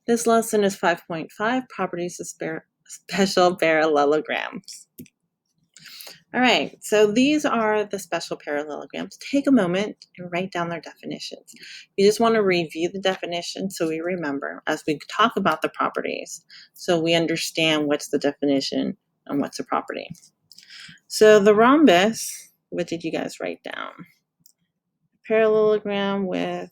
This lesson is 5.5, properties of special parallelograms. All right, so these are the special parallelograms. Take a moment and write down their definitions. You just want to review the definition so we remember as we talk about the properties, so we understand what's the definition and what's a property. So the rhombus, what did you guys write down? Parallelogram with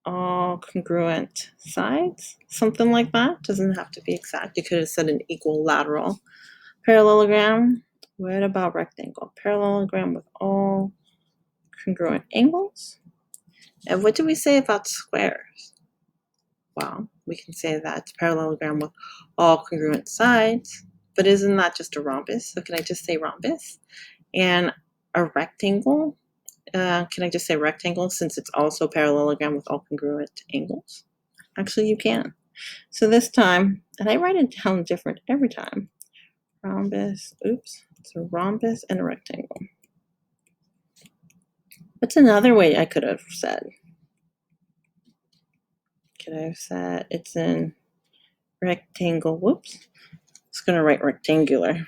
all congruent sides, something like that. Doesn't have to be exact. You could have said an equilateral parallelogram. What about rectangle? Parallelogram with all congruent angles. And what do we say about squares? Well, we can say that's parallelogram with all congruent sides, but isn't that just a rhombus? So can I just say rhombus? And a rectangle, can I just say rectangle since it's also parallelogram with all congruent angles? Actually, you can. So this time, and I write it down different every time. Rhombus, oops, it's a rhombus and a rectangle. What's another way I could have said? Could I have said it's in rectangle, whoops. I was gonna write rectangular. I'm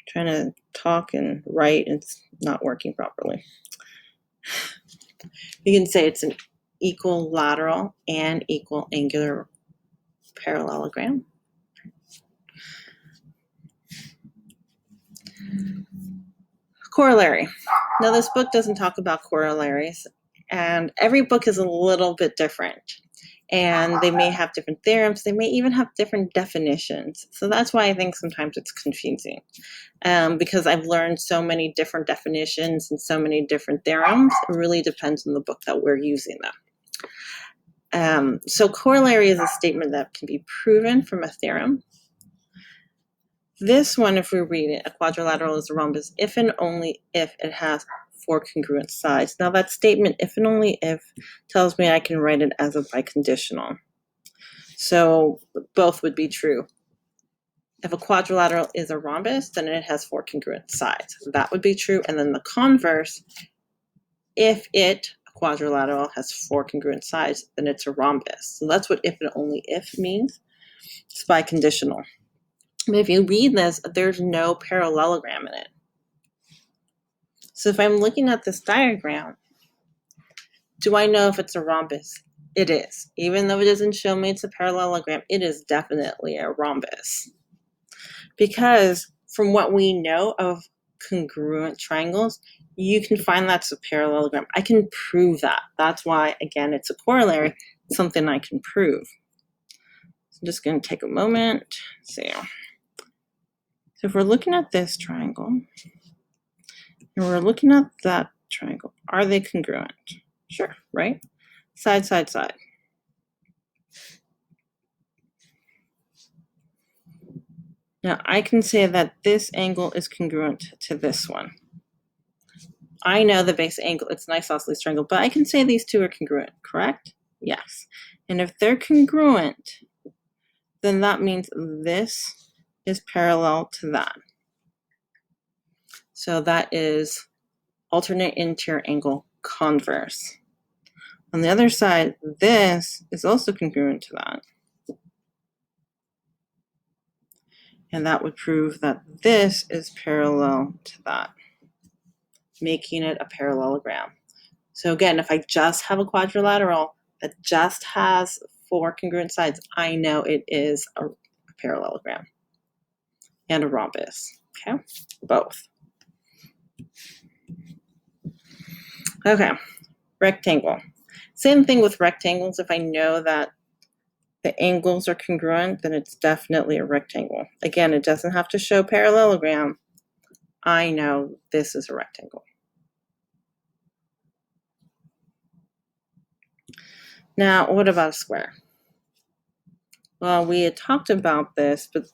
trying to talk and write, it's not working properly. You can say it's an equilateral and equal angular parallelogram. Corollary. Now this book doesn't talk about corollaries, and every book is a little bit different. And they may have different theorems, they may even have different definitions. So that's why I think sometimes it's confusing. Because I've learned so many different definitions and so many different theorems, it really depends on the book that we're using them. So corollary is a statement that can be proven from a theorem. This one, if we read it, a quadrilateral is a rhombus if and only if it has 4 congruent sides. Now that statement, if and only if, tells me I can write it as a biconditional. So both would be true. If a quadrilateral is a rhombus, then it has 4 congruent sides. That would be true. And then the converse, if a quadrilateral has 4 congruent sides, then it's a rhombus. So that's what if and only if means. It's biconditional. But if you read this, there's no parallelogram in it. So if I'm looking at this diagram, do I know if it's a rhombus? It is. Even though it doesn't show me it's a parallelogram, it is definitely a rhombus. Because from what we know of congruent triangles, you can find that's a parallelogram. I can prove that. That's why, again, it's a corollary, something I can prove. So I'm just going to take a moment. See. So if we're looking at this triangle, and we're looking at that triangle, are they congruent? Sure, right? Side, side, side. Now I can say that this angle is congruent to this one. I know the base angle, it's an isosceles triangle, but I can say these two are congruent, correct? Yes. And if they're congruent, then that means this is parallel to that. So that is alternate interior angle converse. On the other side, this is also congruent to that. And that would prove that this is parallel to that, making it a parallelogram. So again, if I just have a quadrilateral that just has 4 congruent sides, I know it is a parallelogram and a rhombus, okay? Both. Okay, rectangle. Same thing with rectangles. If I know that the angles are congruent, then it's definitely a rectangle. Again, it doesn't have to show parallelogram. I know this is a rectangle. Now, what about a square? Well, we had talked about this, but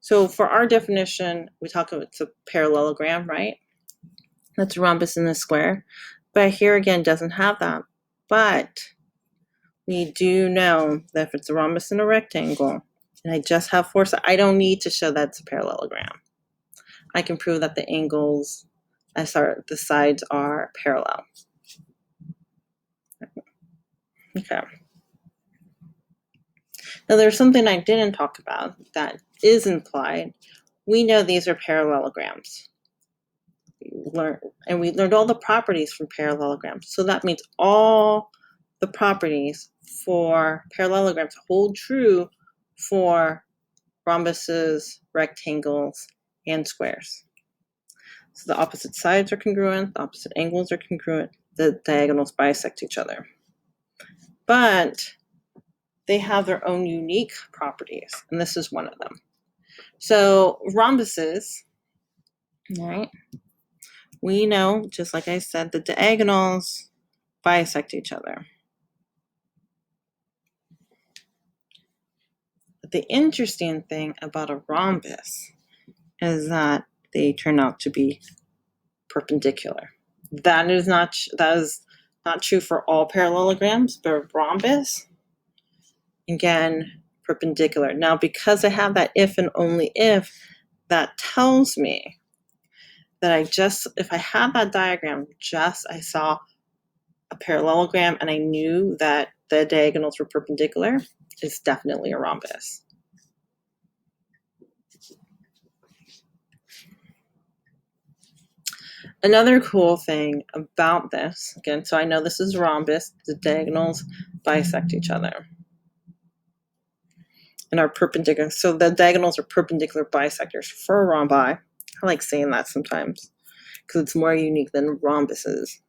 so for our definition, we talk about it's a parallelogram, right? That's a rhombus in the square. But here again, doesn't have that. But we do know that if it's a rhombus in a rectangle, and I just have 4 sides, I don't need to show that's a parallelogram. I can prove that the angles, the sides are parallel. Okay. Now there's something I didn't talk about that is implied. We know these are parallelograms. We learned all the properties from parallelograms. So that means all the properties for parallelograms hold true for rhombuses, rectangles, and squares. So the opposite sides are congruent, the opposite angles are congruent, the diagonals bisect each other. But they have their own unique properties, and this is one of them. So rhombuses, right? We know, just like I said, the diagonals bisect each other. But the interesting thing about a rhombus is that they turn out to be perpendicular. That is not true for all parallelograms, but a rhombus, again, perpendicular. Now, because I have that if and only if, that tells me that if I had that diagram, I saw a parallelogram and I knew that the diagonals were perpendicular, it's definitely a rhombus. Another cool thing about this, again, so I know this is a rhombus, the diagonals bisect each other and are perpendicular. So the diagonals are perpendicular bisectors for a rhombi. I like saying that sometimes because it's more unique than rhombuses.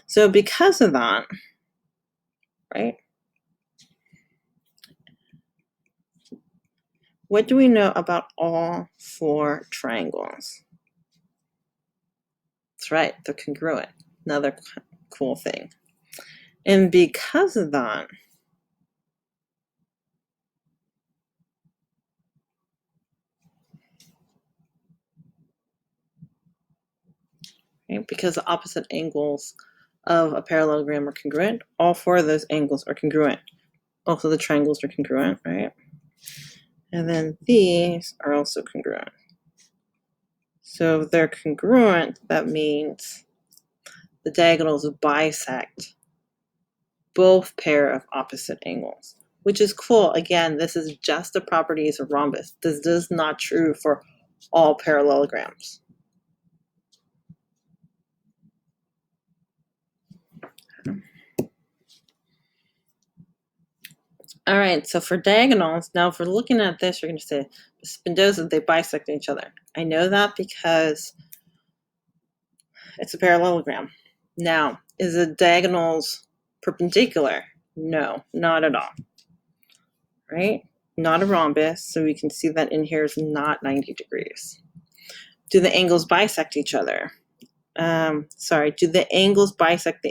So because of that, right? What do we know about all four triangles? That's right, they're congruent. Another cool thing. And because of that, right, because the opposite angles of a parallelogram are congruent, all four of those angles are congruent. Also, the triangles are congruent, right? And then these are also congruent. So if they're congruent, that means the diagonals bisect both pair of opposite angles, which is cool. Again, this is just the properties of rhombus. This is not true for all parallelograms. All right, so for diagonals, now if we're looking at this, you're going to say Spinoza, they bisect each other. I know that because it's a parallelogram. Now, is the diagonals perpendicular? No, not at all. Right? Not a rhombus, so we can see that in here is not 90 degrees. Do the angles bisect each other? Do the angles bisect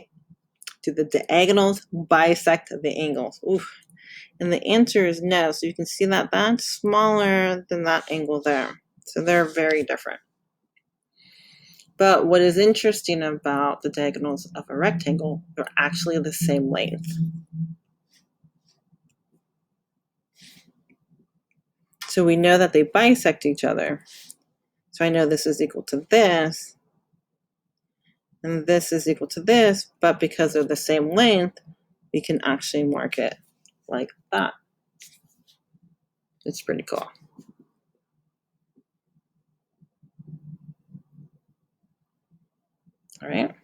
do the diagonals bisect the angles? Oof. And the answer is no. So you can see that that's smaller than that angle there. So they're very different. But what is interesting about the diagonals of a rectangle, they're actually the same length. So we know that they bisect each other. So I know this is equal to this, and this is equal to this, but because they're the same length, we can actually mark it like that. It's pretty cool. All right.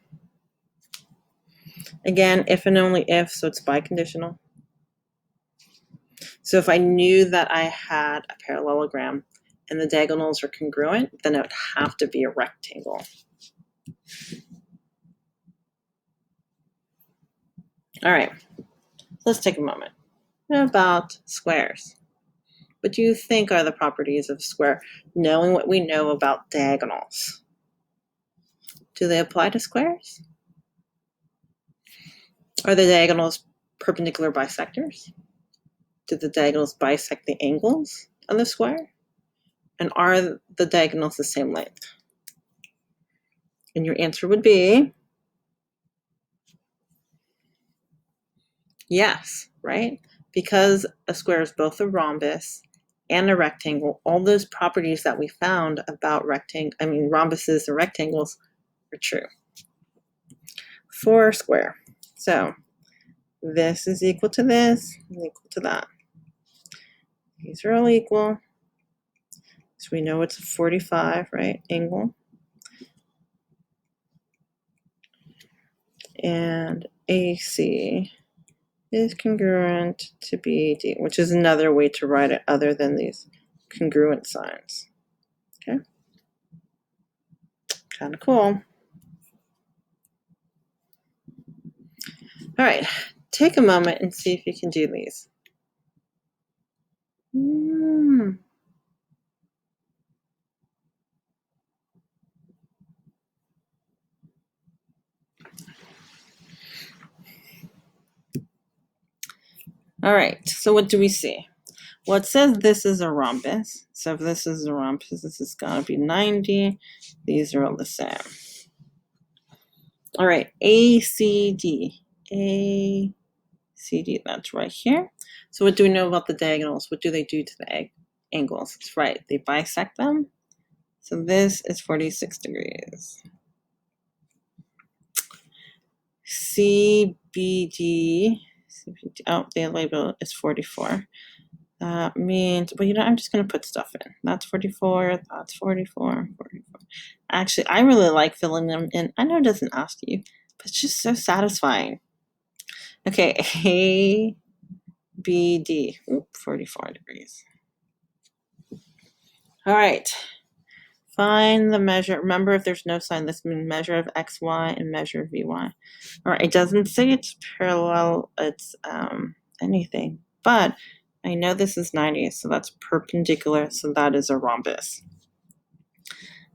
Again, if and only if, so it's biconditional. So if I knew that I had a parallelogram and the diagonals are congruent, then it would have to be a rectangle. All right, let's take a moment. What about squares? What do you think are the properties of a square, knowing what we know about diagonals? Do they apply to squares? Are the diagonals perpendicular bisectors? Do the diagonals bisect the angles of the square? And are the diagonals the same length? And your answer would be yes, right? Because a square is both a rhombus and a rectangle, all those properties that we found about rhombuses and rectangles are true for a square. So this is equal to this and equal to that. These are all equal. So we know it's a 45, right, angle. And AC is congruent to BD, which is another way to write it other than these congruent signs. Okay, kind of cool. All right, take a moment and see if you can do these. All right, so what do we see? Well, it says this is a rhombus. So if this is a rhombus, this is going to be 90. These are all the same. All right, ACD. ACD, that's right here. So what do we know about the diagonals? What do they do to the angles? That's right, they bisect them. So this is 46 degrees. CBD, oh, the label is 44. That means, well, you know, I'm just going to put stuff in. That's 44, that's 44, 44. Actually, I really like filling them in. I know it doesn't ask you, but it's just so satisfying. Okay, ABD, 44 degrees. All right, find the measure. Remember, if there's no sign, this means measure of XY and measure of VY. All right, it doesn't say it's parallel, it's anything, but I know this is 90, so that's perpendicular, so that is a rhombus.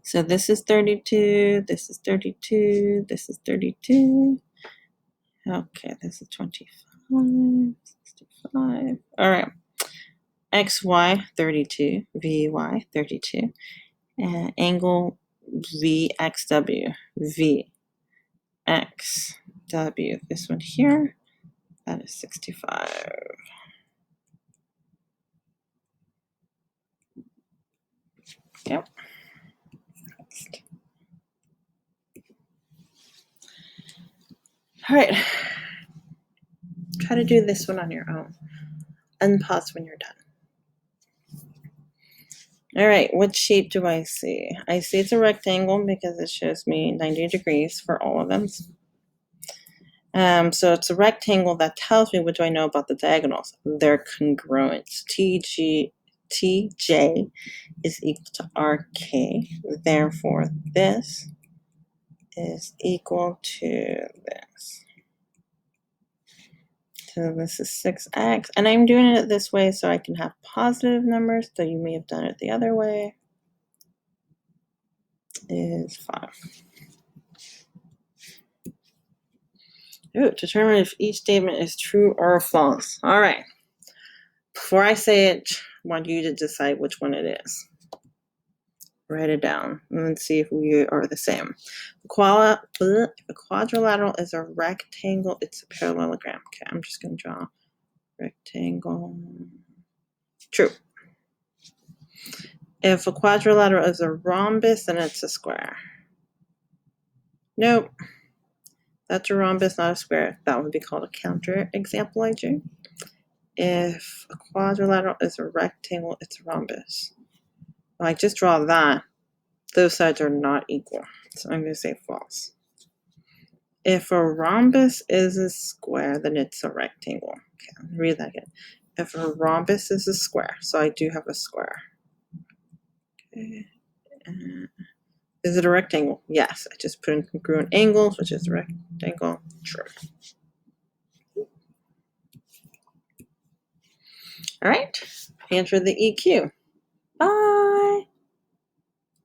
So this is 32, this is 32, this is 32. Okay, this is 25, 65. All right, XY 32, VY 32, and angle VXW, VXW, this one here, that is 65. Yep. Next. All right, try to do this one on your own. Unpause when you're done. All right, what shape do I see? I see it's a rectangle because it shows me 90 degrees for all of them. So it's a rectangle that tells me what do I know about the diagonals. They're congruent. TJ is equal to RK. Therefore, this is equal to this. So this is 6x. And I'm doing it this way so I can have positive numbers, though you may have done it the other way. Is 5. Ooh, determine if each statement is true or false. All right. Before I say it, I want you to decide which one it is. Write it down and see if we are the same. A quadrilateral is a rectangle. It's a parallelogram. Okay, I'm just going to draw rectangle. True. If a quadrilateral is a rhombus, then it's a square. Nope. That's a rhombus, not a square. That would be called a counter example I drew. If a quadrilateral is a rectangle, it's a rhombus. Well, I just draw that. Those sides are not equal. So I'm going to say false. If a rhombus is a square, then it's a rectangle. Okay, I'll read that again. If a rhombus is a square, so I do have a square. Okay. Is it a rectangle? Yes. I just put in congruent angles, which is a rectangle. True. All right. Answer the EQ.